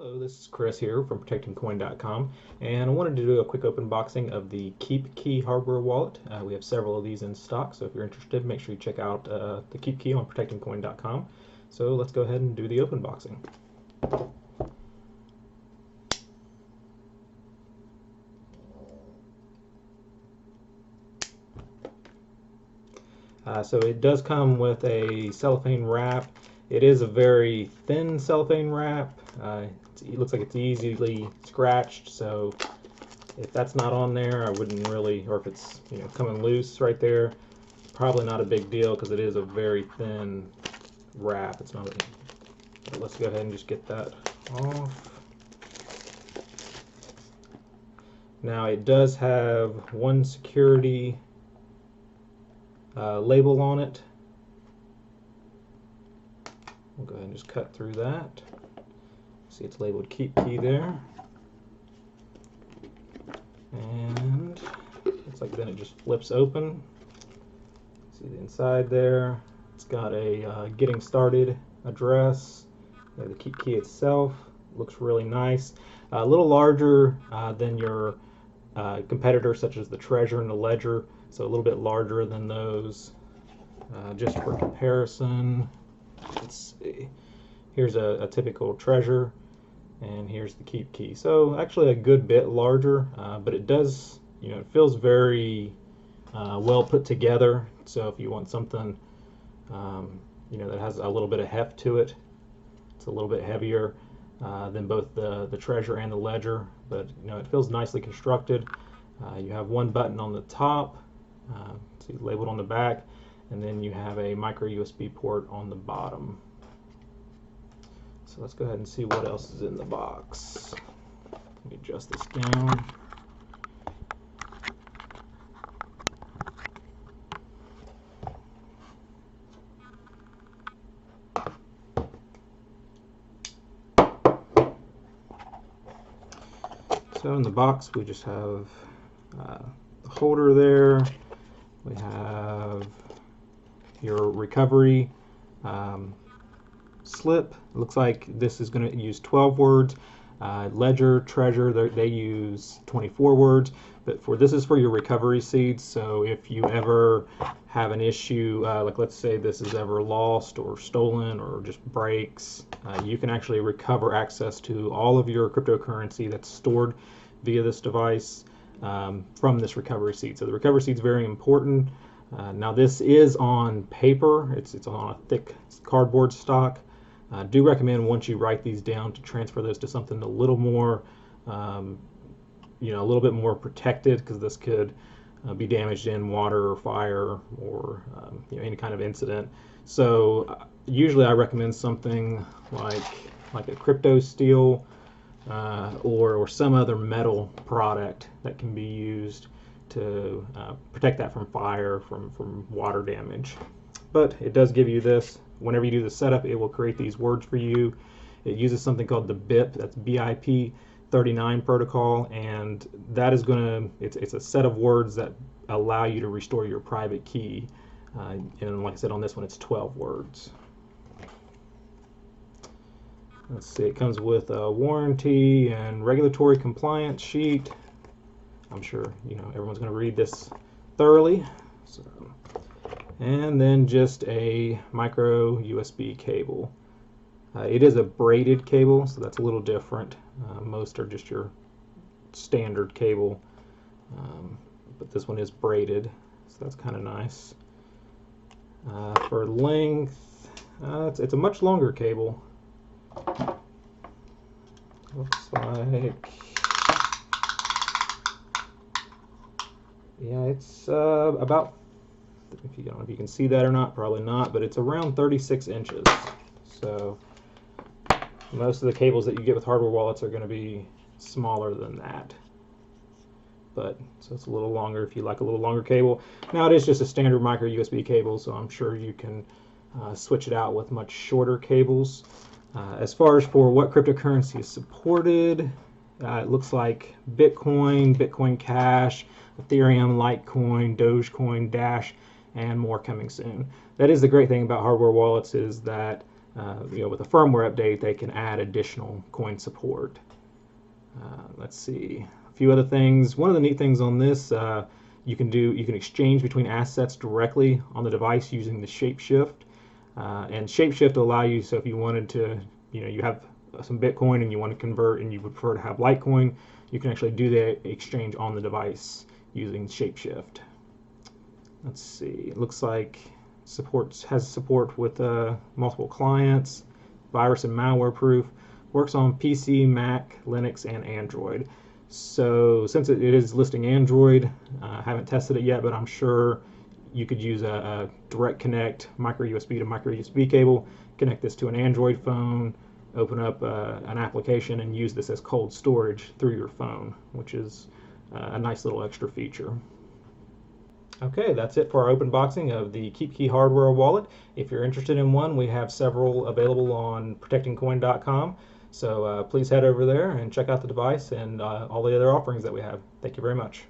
Hello, this is Chris here from ProtectingCoin.com, and I wanted to do a quick open boxing of the KeepKey hardware wallet. We have several of these in stock, so if you're interested, make sure you check out the KeepKey on ProtectingCoin.com. So let's go ahead and do the open boxing. So it does come with a cellophane wrap. It is a very thin cellophane wrap. It looks like it's easily scratched, so if that's not on there, I wouldn't really, or if it's coming loose right there, probably not a big deal because it is a very thin wrap. It's not. But let's go ahead and just get that off. Now it does have one security label on it. We'll go ahead and just cut through that. See, it's labeled KeepKey there. And looks like then it just flips open. See the inside there. It's got a getting started address. The KeepKey itself looks really nice. A little larger than your competitors, such as the Treasure and the Ledger. So a little bit larger than those. Just for comparison, let's see. Here's a typical Treasure, and here's the KeepKey. So actually a good bit larger, but it does, it feels very well put together. So if you want something, that has a little bit of heft to it, it's a little bit heavier than both the Treasure and the Ledger, but it feels nicely constructed. You have one button on the top, see labeled on the back, and then you have a micro USB port on the bottom. So let's go ahead and see what else is in the box. Let me adjust this down. So in the box we just have the holder there. We have your recovery slip. It looks like this is going to use 12 words. Ledger, Treasure, they use 24 words. But this is for your recovery seeds. So if you ever have an issue, like let's say this is ever lost or stolen or just breaks, you can actually recover access to all of your cryptocurrency that's stored via this device from this recovery seed. So the recovery seed is very important. Now this is on paper. It's on a thick cardboard stock. I do recommend once you write these down to transfer those to something a little more, a little bit more protected, because this could be damaged in water or fire or any kind of incident. So usually I recommend something like a crypto steel or some other metal product that can be used to protect that from fire, from water damage. But it does give you this. Whenever you do the setup, it will create these words for you. It uses something called the BIP, that's BIP 39 protocol, and that is it's a set of words that allow you to restore your private key. And like I said, on this one, it's 12 words. Let's see, it comes with a warranty and regulatory compliance sheet. I'm sure everyone's going to read this thoroughly. So, and then just a micro USB cable. It is a braided cable, so that's a little different. Most are just your standard cable, but this one is braided, so that's kind of nice. For length, it's a much longer cable. Looks like, yeah, it's about, I don't know if you can see that or not, probably not, but it's around 36 inches. So most of the cables that you get with hardware wallets are going to be smaller than that. But so it's a little longer if you like a little longer cable. Now it is just a standard micro USB cable, so I'm sure you can switch it out with much shorter cables. As far as for what cryptocurrency is supported, it looks like Bitcoin, Bitcoin Cash, Ethereum, Litecoin, Dogecoin, Dash, and more coming soon. That is the great thing about hardware wallets, is that with a firmware update, they can add additional coin support. Let's see, a few other things. One of the neat things on this, you can exchange between assets directly on the device using the shapeshift. And shapeshift will allow you, so if you wanted to, you have some Bitcoin and you want to convert and you would prefer to have Litecoin, you can actually do the exchange on the device using shapeshift. Let's see, it looks like has support with multiple clients, virus and malware proof, works on PC, Mac, Linux, and Android. So since it is listing Android, I haven't tested it yet, but I'm sure you could use a direct connect micro USB to micro USB cable, connect this to an Android phone, open up an application and use this as cold storage through your phone, which is a nice little extra feature. Okay, that's it for our open boxing of the KeepKey hardware wallet. If you're interested in one, we have several available on ProtectingCoin.com. So please head over there and check out the device and all the other offerings that we have. Thank you very much.